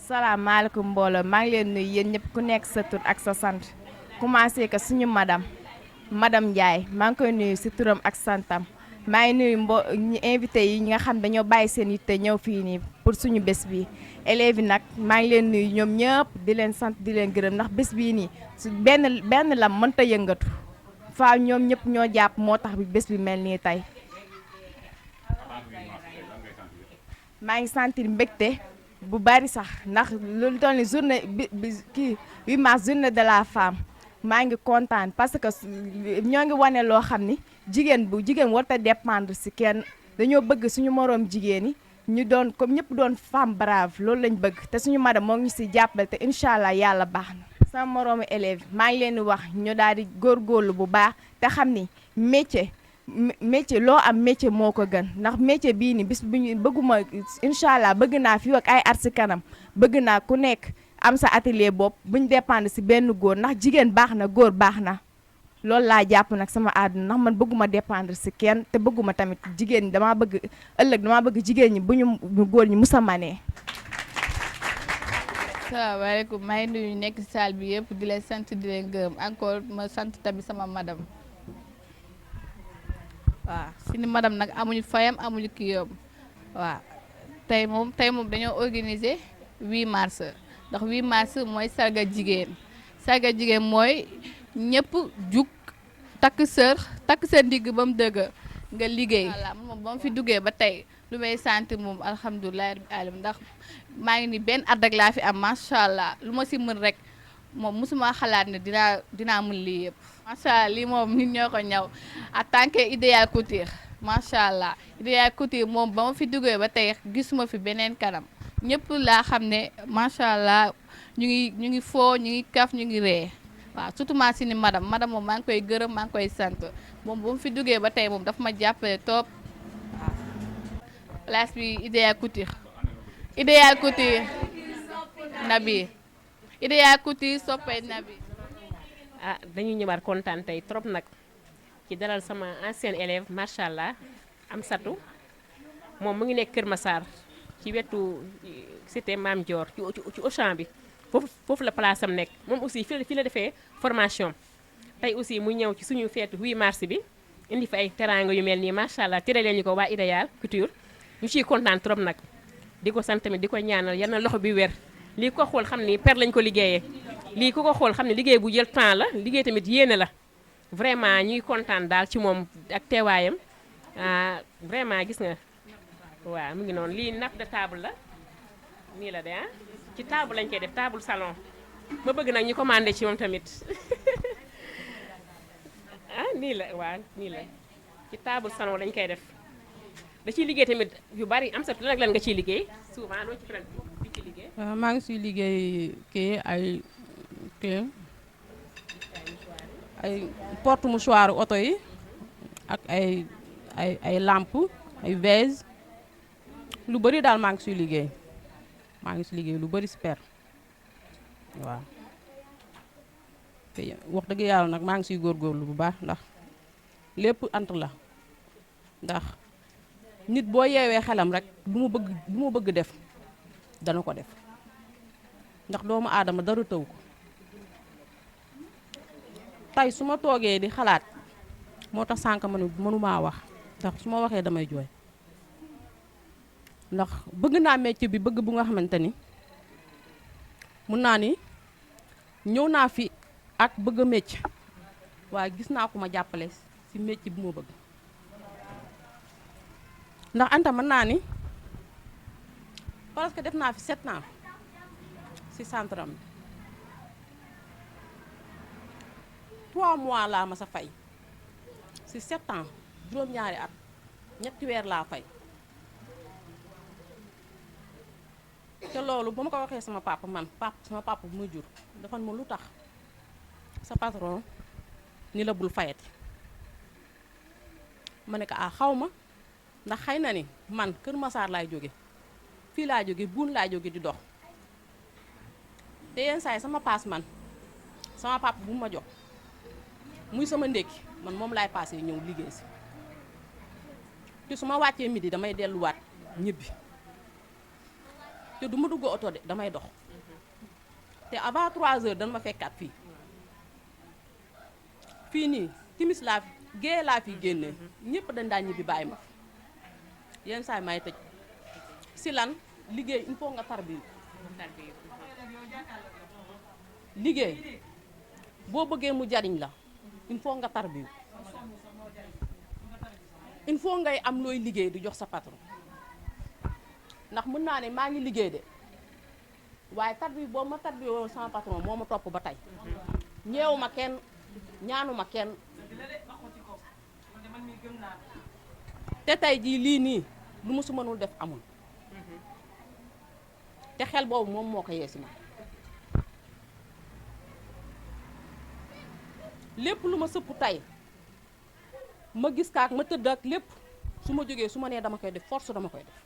salaamaaleykum mbooloo maa ngi leen nuyu yéen ñëpp ku nekk sa tur ak sa sant commencé que suñu madame Ndiaye maa ngi koy nuyu si turam ak santam maa ngi nuyu ñi invité yi nga xam dañoo bàyyi seen yitte ñëw fii nii pour suñu bés bi élèves yi nag maa ngi leen nuyu ñoom ñëpp di leen sant di leen gërëm ndax bés bii nii su benn lam mënta yëngatu faaw ñoom ñëpp ñoo jàpp moo tax bi bés bi mel nii tey maa ngi sentir mbégte bu bari sax ndax lu toll ni journée bi kii 8 mars journée de la femme maa ngi kontaan parce que ñoo ngi wane loo xam ni jigéen warut a dépendre si kenn dañoo bëgg suñu moroom jigéen yi ñu doon comme ñëpp doon femme brave loolu lañ bëgg te suñu madame moo ngi si jàppale te incha allah yàlla baax na. sama moroomu élève maa ngi leen di wax ñu daal di góorgóorlu bu baax te xam ni métier loo am métier moo ko gën ndax métier bii ni bis bu ñu bëgguma incha allah bëgg naa fi ak ay at si kanam bëgg naa ku nekk am sa atelier bopp bu ñu dépendre si benn góor ndax jigéen baax na góor baax na loolu laa jàpp nag sama àdduna ndax man bëgguma dépendre si kenn te bëgguma tamit jigéen ñi damaa bëgg jigéen ñi bu ñu góor ñi musa manee. salaamaaleykum maa ngi nuyu nekk si salle bi yëpp di leen sant di leen gërëm encore ma sant tamit sama madame. waaw suñu madame nag amuñu fayam amuñu kii yóbbu waaw tey moom dañoo organiser 8 mars ndax 8 mars mooy sargal jigéen mooy ñëpp jug takk sër ndigg ba mu dëgg nga liggéey. voilà moom ba mu fi duggee ba tey lu may sant moom alhamdulilah rabbil alamin ndax maa ngi ni benn at rek laa fi am macha allah lu ma si mën rek moom mosuma xalaat ne dinaa mën lii yëpp. macha allah lii moom nit ñoo ko ñaw en tant que Idéal Couture macha allah Idéal Couture moom ba ma fi duggee ba tey gisuma fi beneen kanam ñëpp laa xam ne macha allah ñu ngi foo ñu ngi kaf ñu ngi ree waaw surtout maa si ni madame moom maa ngi koy gërëm maa ngi koy sant moom ba mu fi duggee ba tey moom dafa ma jàppale topp waaw. place bi Idéal Couture Nabi Idéal Couture soppay Nabi. dañuy ñëwaat kontaan tey trop nag ci dalal sama ancienne élève macha allah Amsatou moom mu ngi nekk Kër Massar ci wetu cité Mame Dior ci Auchan bi foofu la place am nekk moom aussi fi la defee formation tey aussi mu ñëw ci suñu feetu 8 mars bi indi fa ay teraanga yu mel nii macha allah tëralee ñu ko waa Idéal Couture ñu ciy kontaan trop nag di ko sant tamit di ko ñaanal yal na loxo bi wér lii ko xool xam ni per lañ ko liggéeyee. lii ku ko xool xam ne liggéey bu jël temps la liggéey tamit yéene la vraiment ñuy kontaan daal ci moom ak teewaayam vraiment gis nga waaw mu ngi noonu lii nappe de table la nii la de ci table lañ koy def table salon ma bëgg nag ñu commandé ci moom tamit nii la waaw nii la ci table salon lañ koy def da ciy liggéey tamit yu bari am sa lan nga ciy liggéey souvent loo ci faral di ci liggéey. maa ngi siy liggéey ay porte mouchoir oto yi ak ay lampe ay vase lu bari daal maa ngi siy liggéey lu bari si per waaw te wax dëgg yàlla nag maa ngi siy góorgóorlu bu baax ndax lépp ant la ndax nit boo yeewee xelam rek lu mu bëgg def dana ko def ndax doomu aadama dara tëw ko tey su ma toogee di xalaat moo tax sànq mënumaa wax ndax su ma waxee damay jooy ndax bëgg naa métier bi bëgg bu nga xamante ni mun naa ni ñëw naa fi ak bëgg a métier waaye gis naa ko ma jàppale si métier bi moo bëgg ndax Anta mën naa ni parce que def naa fi 7 ans si centre am 3 mois laa ma sa fay si 7 ans juróom-ñaari at ñetti weer laa fay te loolu ba ma ko waxee sama papa sama papa bu ma jur dafa ma lu tax sa patron ni la bul fayati ma ne ko xaw ma ndax xëy na ni man Kër Massar laay jóge fii laa jóge buun laa jóge di dox te yenn saa yi sama paas man sama papa bu ma jox muy sama ndékki man moom laay paasee ñëw liggéey si te su ma wàccee midi damay delluwaat ñibbi te du ma dugg oto de damay dox te avant 3 heures dañ ma fekkaat fii nii timis laa fi gée laa fi génnee ñëpp dañ daan ñibbi bàyyi ma yenn saa yi may tëj si lan liggéey il faut nga tarbiyu liggéey boo bëggee mu jariñ la il faut nga tarbiyu il faut ngay am looy liggéey di jox sa patron ndax mën naa ne maa ngi liggéey de waaye tarbiyu boobu ma tarbiyoo sama patron moo ma topp ba tey ñeewu ma kenn ñaanu ma kenn te tey jii lii nii lu ma su mënul def amul te xel boobu moom moo ko yeesi ma lépp lu ma sëpp tey ma gis kaak ma tëdd ak lépp su ma jógee su ma nee dama koy def force dama koy def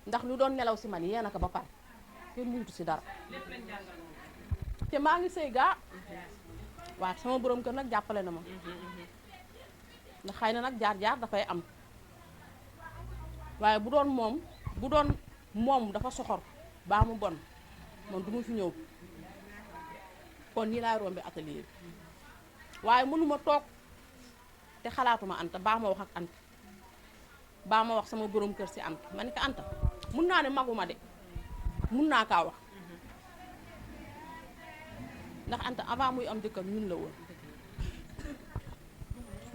ndax lu doon nelaw si man yee na ko ba pare kenn muntu si dara te maa ngi sëy gaa waaw sama borom kër nag jàppale na ma ndax xëy na nag jaar-jaar dafay am waaye bu doon moom dafa soxor baa mu bon man du ma fi ñëw kon nii laay rombi atelier bi waaye mënuma toog te xalaatuma Anta baa ma wax ak Anta baa ma wax sama borom kër si Anta ma ne ko Anta mun naa ne maguma de mun naa kaa wax ndax Anta avant muy am jëkkër ñun la woon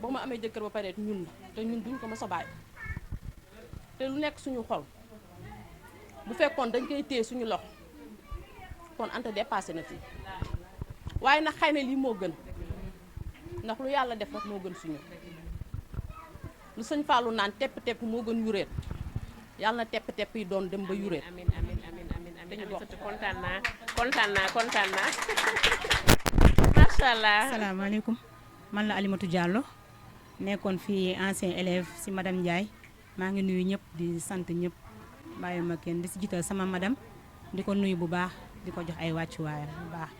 boo ma amee jëkkër ba pare ñun la te ñun duñ ko mës a bàyyi te lu nekk suñu xol bu fekkoon dañ koy téye suñu loxo kon Anta dépassé na fii waaye nag xëy na lii moo gën ndax lu yàlla def rek moo gën suñu lu sëñ Fallou naan tepp-tepp moo gën yuréet yàlla na tepp-tepp yi doon dem ba yuréet amiin amiin amiin amiin amiin amiin kontaan naa macha allah. salaamaaleykum man la Alimatou Diallo nekkoon fii ancien élève si madame Ndiaye maa ngi nuyu ñëpp di sant ñëpp bàyyi ma kenn di si jiital sama madame di ko nuyu bu baax di ko jox ay wàccuwaayam bu baax.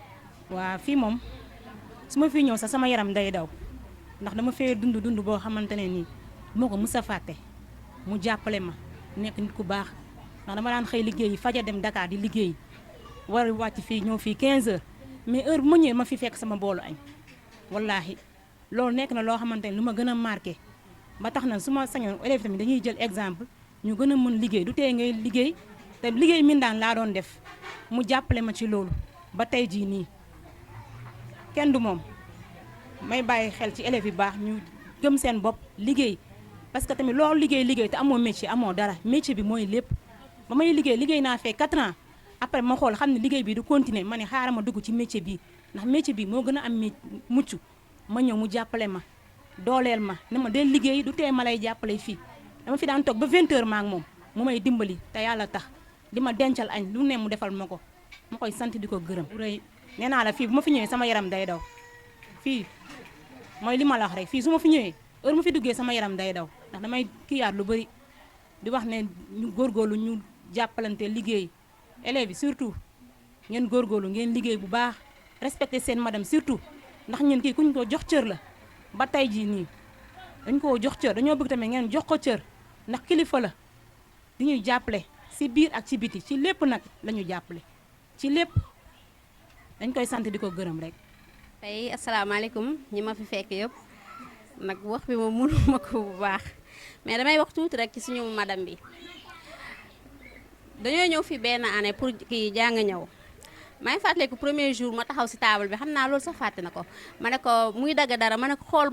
waa fii moom su ma fii ñëw sax sama yaram day daw ndax dama fee dund boo xamante ne nii moo ko mës a fàtte mu jàppale ma nekk nit ku baax ndax dama daan xëy liggéey faja dem Dakar di liggéey war a wàcc fii ñëw fii 15 heures mais heure bu ma ñëwee ma fi fekk sama boolu añ wallaahi loolu nekk na loo xamante ne lu ma gën a marqué ba tax na su ma sañoon élèves tamit dañuy jël exemple ñu gën a mën liggéey du tee ngay liggéey te liggéey mindaan laa doon def mu jàppale ma ci loolu ba tey jii nii kenn du moom may bàyyi xel ci élèves yi baax ñu gëm seen bopp liggéey parce que tamit loolu liggéey te amoo métier amoo dara métier bi mooy lépp ba may liggéey naa fee 4 ans après ma xool xam ne liggéey bi du continuer ma ne xaaral ma dugg ci métier bi ndax métier bi moo gën a am mucc ma ñëw mu jàppale ma dooleel ma ne ma del liggéey du tee ma lay jàppale fii dama fi daan toog ba 20 heures ma ak moom mu may dimbali te yàlla tax di ma dencal añ lu ne mu defal ma ko ma koy sant di ko gërëm rëy nee naa la fii bu ma fi ñëwee sama yaram day daw fii mooy li ma la wax rek fii su ma fi ñëwee heure ma fi duggee sama yaram day daw ndax damay kiyaat lu bëri di wax ne ñu góorgóorlu ñu jàppalante liggéey élèves yi surtout ngeen góorgóorlu ngeen liggéey bu baax respecté seen madame surtout ndax ñeen kii kuñ ko jox cër la ba tey jii nii dañ koo jox cër dañoo bëgg tamit ngeen jox ko cër ndax kilifa la di ñuy jàppale si biir ak ci biti ci lépp nag la ñu jàppale ci lépp dañ koy sant di ko gërëm rek. tey asalaamaaleykum ñi ma fi fekk yëpp nag wax bi moom mënuma ko bu baax mais damay wax tuuti rek ci suñu madame bi dañoo ñëw fi benn année pour kii jàng ñëw may fàttaliku premier jour ma taxaw si table bi xam naa loolu sax fàtte na ko ma ne ko muy dagg dara ma ne ko xool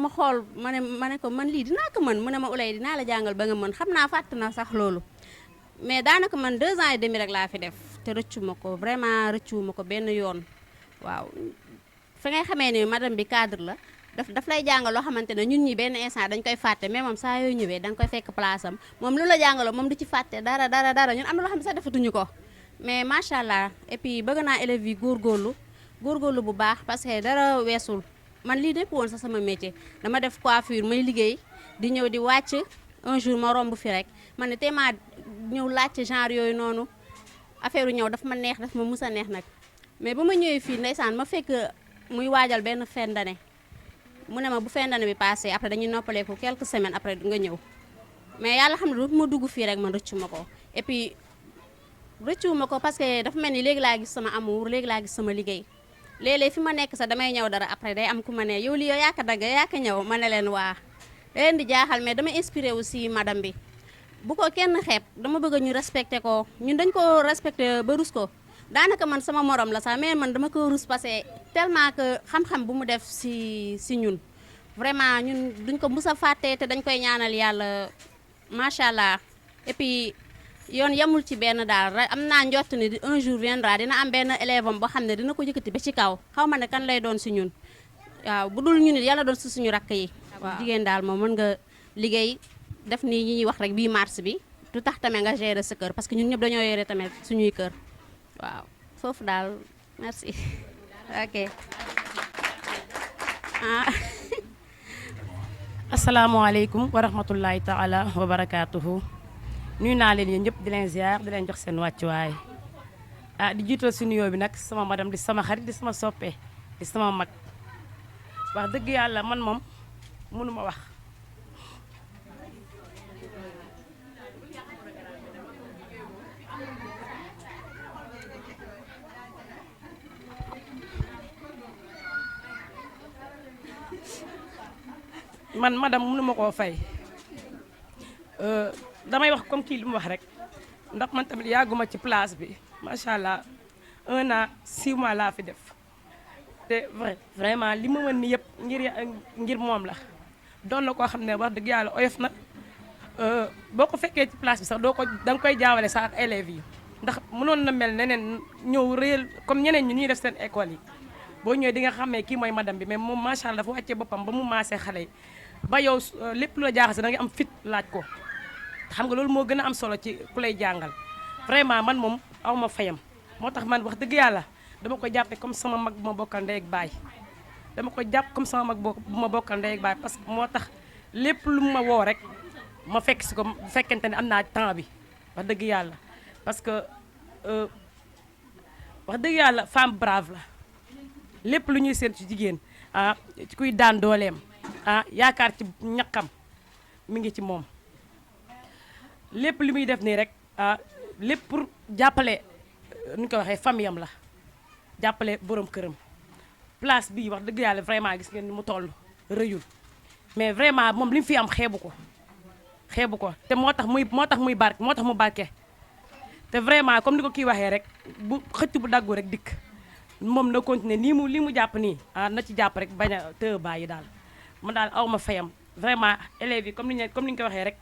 ma ne ko man lii dinaa ko mën mu ne ma Ulay dinaa la jàngal ba nga mën xam naa fàtte na sax loolu mais daanaka man 2 ans et demi rek laa fi def te rëccu ma ko vraiment rëccu ma ko benn yoon waaw fi ngay xamee ni madame bi cadre la daf lay jàngal loo xamante ne ñun ñi benn instant dañ koy fàtte mais moom saa yoo ñëwee da nga koy fekk place am moom lu la jàngaloo moom du ci fàtte dara ñun am na loo xam ne sax defatuñu ko mais macha allah et puis bëgg naa élèves yi góorgóorlu bu baax parce que dara weesul man lii nekk woon sax sama métier dama def coiffure may liggéey di ñëw di wàcc un jour ma romb fi rek man ne tey maa ñëw laajte genre yooyu noonu affaire ñëw daf ma neex daf ma mus a neex nag mais ba ma ñëwee fii ndeysaan ma fekk muy waajal benn fin d'année mu ne ma bu fin d'année bi passé après dañuy noppaleeku quelques semaines après nga ñëw mais yàlla xam ne du ma dugg fii rek man rëccu ma ko et puis rëccuwuma ko parce que dafa mel ni léegi laa gis sama amour léegi laa gis sama liggéey léeg-léeg fi ma nekk sax damay ñëw dara après day am ku ma ne yow lii yow yaa ko dagg yaa ko ñëw ma ne leen waa da leen di jaaxal mais dama inspiré aussi madame bi bu ko kenn xeeb dama bëgg ñu respecté ko ñun dañ ko respecté ba rus ko daanaka man sama morom la sax mais man dama ko rus parce que tellement que xam-xam bu mu def si ñun vraiment ñun duñ ko mus a fàtte te dañ koy ñaanal yàlla macha allah et puis yoon yemul ci benn daal am naa njott ni un jour viendra dina am benn élève am boo xam ne dina ko yëkkati ba ci kaw xaw ma ne kan lay doon si ñun waaw bu dul ñu nit yàlla doon si suñu rakk yi. waaw jigéen daal moom mën nga liggéey def ni ñi ñuy wax rek 8 mars bi du tax tamit nga gérer sa kër parce que ñun ñëpp dañoo yore tamit suñuy kër waaw foofu daal merci ok. asalaamaaleykum wa rahmatullahi taala wa barakaatuhu nuyu naa leen yéen ñëpp di leen ziar di leen jox seen wàccuwaay di jiital si nuyoo bi nag sama madame di sama xarit di sama soppe di sama mag wax dëgg yàlla man moom mënuma wax man madame mënuma koo fay damay wax comme kii li mu wax rek ndax man tamit yàgguma ci place bi macha allah 1 an 6 mois laa fi def te vraiment li ma mën ni yëpp ngir moom la doon na koo xam ne wax dëgg yàlla oyof na boo ko fekkee ci place bi sax da nga koy jaawale sax ak élèves yi ndax mënoon na mel neneen ñëw réel comme ñeneen ñi ñuy def seen école yi boo ñëwee di nga xamee kii mooy madame bi mais moom macha allah dafa wàccee boppam ba mu maasee xale yi ba yow lépp lu la jaaxase da nga am fit laaj ko xam nga loolu moo gën a am solo ci ku lay jàngal vraiment man moom aw ma fayam moo tax man wax dëgg yàlla dama ko jàppe comme sama mag bu ma bokkal ndey ak baay dama ko jàpp comme sama mag bu ma bokkal ndey ak baay parce que moo tax lépp lu ma woo rek ma fekk si ko bu fekkente ne am naa temps bi wax dëgg yàlla parce que wax dëgg yàlla femme brave la lépp lu ñuy seen ci jigéen ci kuy daan dooleem yaakaar ci ñaqam mi ngi ci moom lépp li muy def nii rek lépp pour jàppale nu ñu ko waxee famille am la jàppale borom këram place bii wax dëgg yàlla vraiment gis ngeen ni mu toll rëyul mais vraiment moom li mu fi am xeebu ko te moo tax muy barke moo tax mu barke te vraiment comme ni ko kii waxee rek bu xëcc bu daggu rek dikk moom na continuer li mu jàpp nii na ci jàpp rek bañ a të bàyyi daal man daal aw ma fayam vraiment élèves yi comme ni ñu ko waxee rek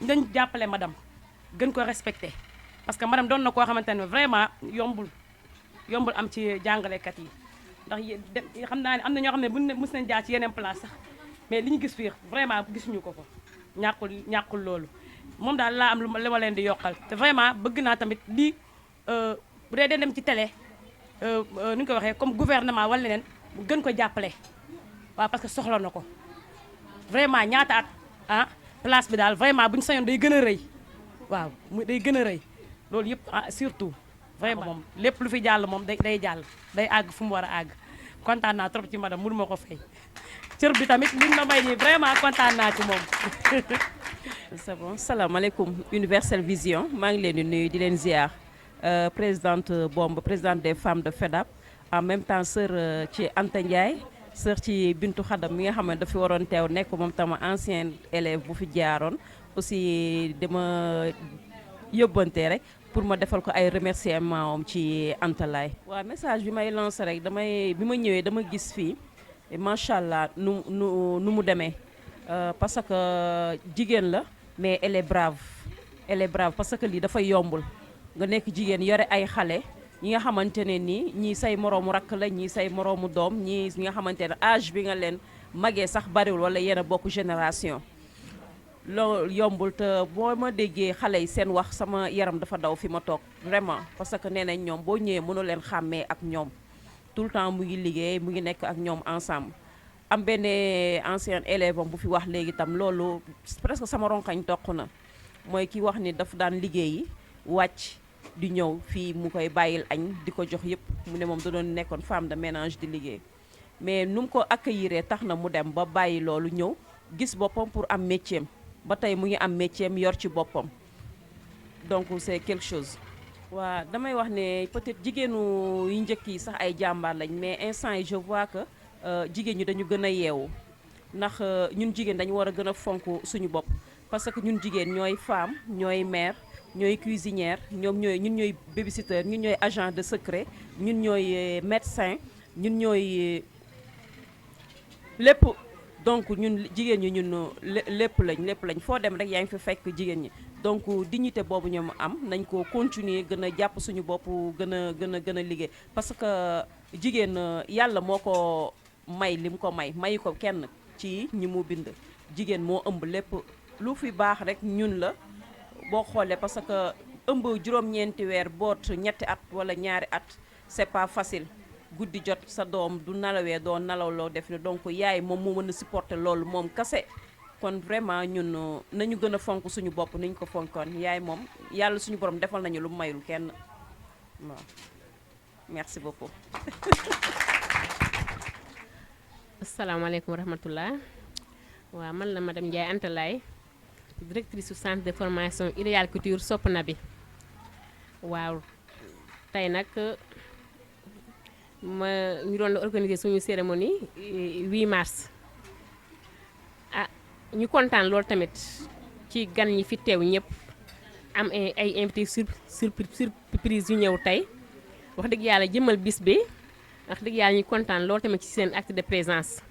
dañ jàppale madame gën ko respecté parce que madame doon na koo xamante ne vraiment yombul am ci jàngalekat yi ndax xam naa ne am na ñoo xam ne bu mës nañ jaar ci yeneen place sax mais li ñu gis fii vraiment gisuñu ko ñàkkul loolu moom daal laa am li ma leen di yokkal te vraiment bëgg naa tamit lii bu dee dem ci télé ni ñu ko waxee comme gouvernement wala leneen mu gën ko jàppale waaw parce que soxla na ko vraiment ñaata at place bi daal vraiment bu ñu sañoon day gën a rëy waaw day gën a rëy loolu yëpp surtout vraiment moom lépp lu fi jàll moom day jàll day àgg fu mu war a àgg kontaan naa trop ci madame mënu ma ko fay cër bi tamit liñ ma may nii vraiment kontaan naa ci moom. c'est bon salaamaaleykum Universel Vision maa ngi leen di nuyu di leen ziar présidente présidente des femmes de FEDAP en même temps sœur ci Anta Ndiaye sœur ci Bintu Xadam mi nga xam ne dafa waroon teew nekk moom tam ancien élève bu fi jaaroon aussi dama yóbbante rek pour ma defal ko ay remerciements am ci Anta Laye. waaw message bi may lancé rek bi ma ñëwee dama gis fii macha allah nu mu demee parce que jigéen la mais elle est brave parce que lii dafa yombul nga nekk jigéen yore ay xale. ñi nga xamante ne nii ñii say moroomu rakk la ñii say moroomu doom ñi nga xamante ne âge bi nga leen magee sax bariwul wala yéen a bokk génération loolu yombul te boo ma déggee xale yi seen wax sama yaram dafa daw fi ma toog vraiment parce que nee nañ ñoom boo ñëwee mënu leen xàmmee ak ñoom tout le temps mu ngi liggéey mu ngi nekk ak ñoom ensemble am benn ancien élève am bu fi wax léegi itam loolu presque sama ronkañ toq na mooy ki wax ni daf daan liggéeyi wàcc di ñëw fii mu koy bàyyil añ di ko jox yëpp mu ne moom da doon nekkoon femme de ménage di liggéey mais nu mu ko accueillir tax na mu dem ba bàyyi loolu ñëw gis boppam pour am métier ba tey mu ngi am métier yor ci boppam donc c'est quelque chose waa damay wax ne peut-être jigéenu yu njëkk yi sax ay jàmbaar lañ mais instant yi je vois que jigéen ñi dañu gën a yeewu ndax ñun jigéen dañu war a gën a fonk suñu bopp parce que ñun jigéen ñooy femme ñooy mère ñooy cuisinière ñun ñooy babysitter ñun ñooy agent de secret ñun ñooy médecin ñun ñooy lépp donc ñun jigéen ñi ñun lépp lañ foo dem rek yaa ngi fi fekk jigéen ñi donc dignité boobu ñoom am nañ ko continuer gën a jàpp suñu bopp gën a liggéey parce que jigéen yàlla moo ko may li mu ko mayu ko kenn ci ñi mu bind jigéen moo ëmb lépp lu fi baax rek ñun la boo xoolee parce que ëmb juróom-ñeenti weer boot ñetti at wala ñaari at c'est pas facile guddi jot sa doom du nalawee doo nalaw loo def ne donc yaay moom moo mën a supporter loolu moom kase kon vraiment ñun nañu gën a fonk suñu bopp niñ ko fonkoon yaay moom yàlla suñu borom defal nañu lu mayul kenn waaw merci beaucoup. asalaamaaleykum wa rahmatullah waaw man la madame Ndiaye Anta Laye directrice su centre de formation Idéal Couture Sopp na bi waaw tey nag ñu doon organiser suñu cérémonie 8 mars ñu kontaan loolu tamit ci gan ñi fi teew ñëpp am ay invité surprise yu ñëw tey wax dëgg yàlla jëmmal bis bi wax dëgg yàlla ñu kontaan loolu tamit ci seen acte de présence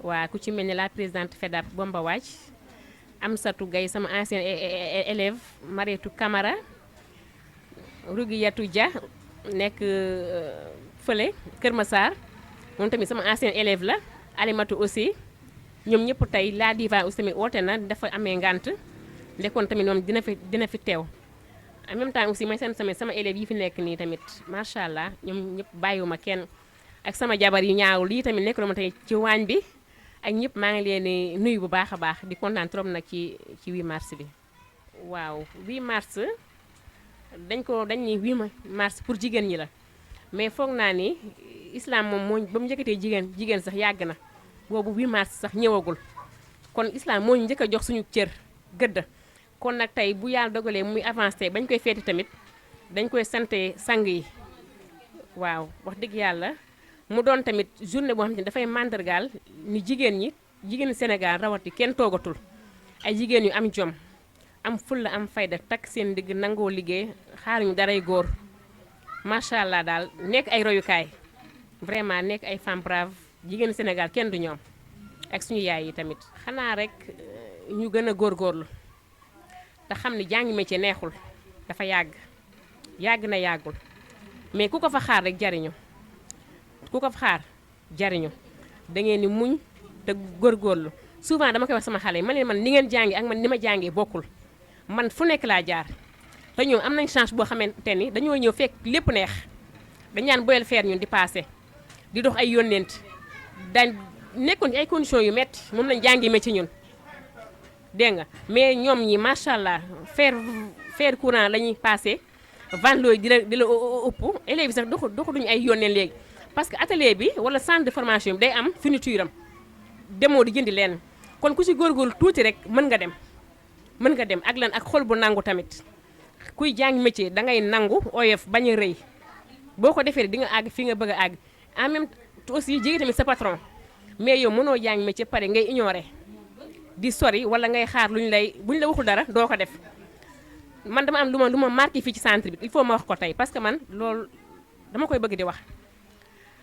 waa ku ci mel ni la présidente FEDAP Bomba Waaj Amsatou Gaye sama ancienne élève Marietou Camara Rugiyatou Dia nekk fële Kër Massar moom tamit sama ancienne élève la Alimatou aussi ñoom ñëpp tey la diva aussi tamit woote na dafa amee ngant lekkoon tamit moom dina fi teew en même temps aussi may seen sama élèves yi fi nekk nii tamit macha allah ñoom ñëpp bàyyiwuma kenn ak sama jabar yu ñaawul lii tamit nekk na ma tey ci waañ bi ak ñëpp maa ngi leen di nuyu bu baax a baax di kontaan trop nag ci 8 mars bi. waaw 8 mars dañ ni 8 mars pour jigéen ñi la mais foog naa ni islam moom moo ba mu njëkkatee jigéen sax yàgg na boobu 8 mars sax ñëwagul kon islam moo ñu njëkk a jox suñu cër gëdd. kon nag tey bu yàlla dogalee muy avancé bañ koy feeti tamit dañ koy sante sang yi waaw wax dëgg yàlla mu doon tamit journée boo xam ne dafay màndargaal ni jigéen Sénégal rawati kenn toogatul ay jigéen yu am jom am fulla am fayda takk seen digg nangoo liggéey xaaruñu daray góor macha allah daal nekk ay royukaay vraiment nekk ay femme brave jigéenu Sénégal kenn du ñoom ak suñu yaay yi tamit xanaa rek ñu gën a góorgóorlu te xam ni jàngi métier neexul dafa yàgg na yàggul mais ku ko fa xaar rek jariñu da ngeen ni muñ te góorgóorlu souvent dama koy wax sama xale yi man ni ngeen jàngi ak man ni ma jàngee bokkul man fu nekk laa jaar te ñoom am nañ chance boo xamante ni dañoo ñëw fekk lépp neex dañ ñaan boyal feer ñun di passé di dox ay yónneent daañ nekkoon ci ay conditions yu metti moom lañ jàngi métier ñun dégg nga mais ñoom ñi macha allah fer courant la ñuy passé vente di la ëpp élèves yi sax doxuñu ay yónneen léegi parce que atelier bi wala centre de formation bi day am fourniture am demoo di jëndi leen kon ku ci góorgóorlu tuuti rek mën nga dem ak lan ak xol bu nangu tamit kuy jàng métier da ngay nangu oyof bañ a rëy boo ko defee di nga àgg fi nga bëgg a àgg en même temps aussi jege tamit sa patron mais yow mënoo jàng métier pare ngay ignorer di sori wala ngay xaar buñ la waxul dara doo ko def man dama am lu ma marqué fii ci centre bi il faut ma wax ko tey parce que man loolu dama koy bëgg di wax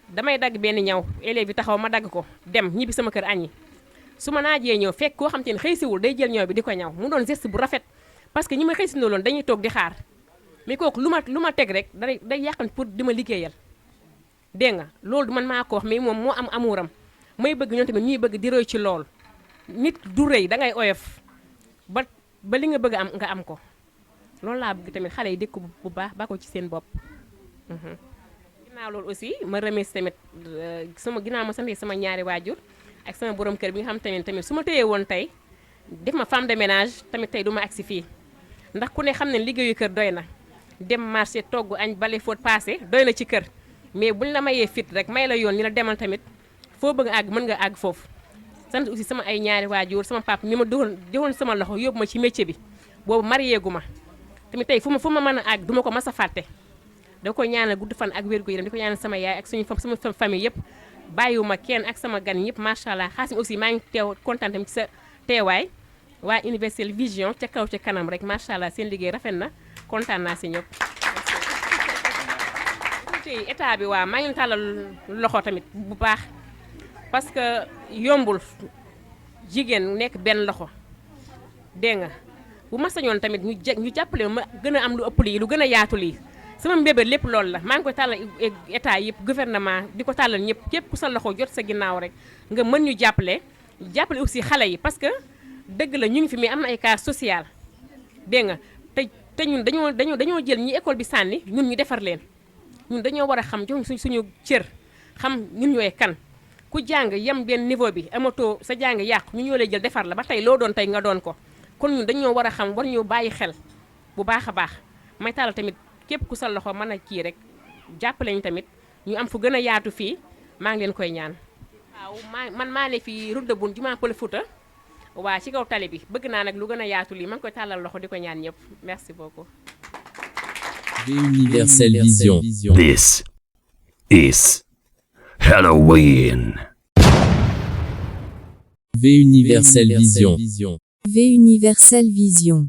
damay dagg benn ñaw élèves yi taxaw ma dagg ko dem ñibbi sama kër añi su ma naajee ñëw fekk koo xam te ne xëy siwul day jël ñaw bi di ko ñaw mu doon geste bu rafet parce que ñi ma xëy si loon dañuy toog di xaar mais kooku lu ma teg rek day yàqan pour di ma liggéeyal dégg nga loolu man maa ko wax mais moom moo am amuuram may bëgg ñoom tamit ñuy bëgg di roy ci lool nit du rëy da ngay oyof ba li nga bëgg am nga am ko loolu laa bëgg tamit xale yi dégg ko bu baax ba ko ci seen bopp. ginnaaw loolu aussi ma remercier tamit ginnaaw ma sant sama ñaari waajur ak sama borom kër bi nga xam tamit su ma téyee woon tey def ma femme de ménage tamit tey du ma agsi fii ndax ku ne xam ne liggéeyu kër doy na dem marché togg añ bale fóot passé doy na ci kër mais buñ la mayee fit rek may la yoon ñu la demal tamit foo bëgg a àgg mën nga àgg foofu. sant aussi sama ay ñaari waajur sama papa mi ma joxoon sama loxo yóbbu ma ci métier bi boobu marié gu ma tamit tey fu ma mën a àgg duma ko mas a fàtte da ko ñaanal gudd fan ak wér gu yaram di ko ñaanal sama yaay ak sama famille yëpp bàyyiwuma kenn ak sama gan yëpp macha allah Xaasim aussi maa ngi teew kontaan tamit ci sa teewaay waa Universel Vision ca kaw ca kanam rek macha allah seen liggéey rafet na kontaan naa si ñëpp. tey état bi waa maa ngi tàllal loxo tamit bu baax parce que yombul jigéen nekk benn loxo dégg nga bu ma sañoon tamit ñu jàppale ma gën a am lu ëpp lii lu gën a yaatu lii sama mbébét lépp loolu la maa ngi koy tàllal état yëpp gouvernement di ko tàllal ñëpp képp ku sa loxo jot sa ginnaaw rek nga mën ñu jàppale aussi xale yi parce que dëgg la ñu ngi fi mais am na ay cas social dégg nga te ñun dañoo jël ñi école bi sànni ñun ñu defar leen ñun dañoo war a xam jox suñu cër xam ñun ñooy kan ku jàng yem benn niveau bi amatoo sa jàng yàqu ñu ñoo lay jël defar la ba tey loo doon tey nga doon ko kon ñun dañoo war a xam war ñoo bàyyi xel bu baax a baax may tàllal tamit képp ku sa loxo mën a kii rek jàppale ñu tamit ñu am fu gën a yaatu fii maa ngi leen koy ñaan. waaw man maa ne fii route de Boune jumaa Pël Fuuta waa ci kaw tali bi bëgg naa nag lu gën a yaatu lii maa ngi koy tàllal loxo di ko ñaan ñëpp merci beaucoup. Universel Vision. This is Halloween. Universel Vision. Universel Vision.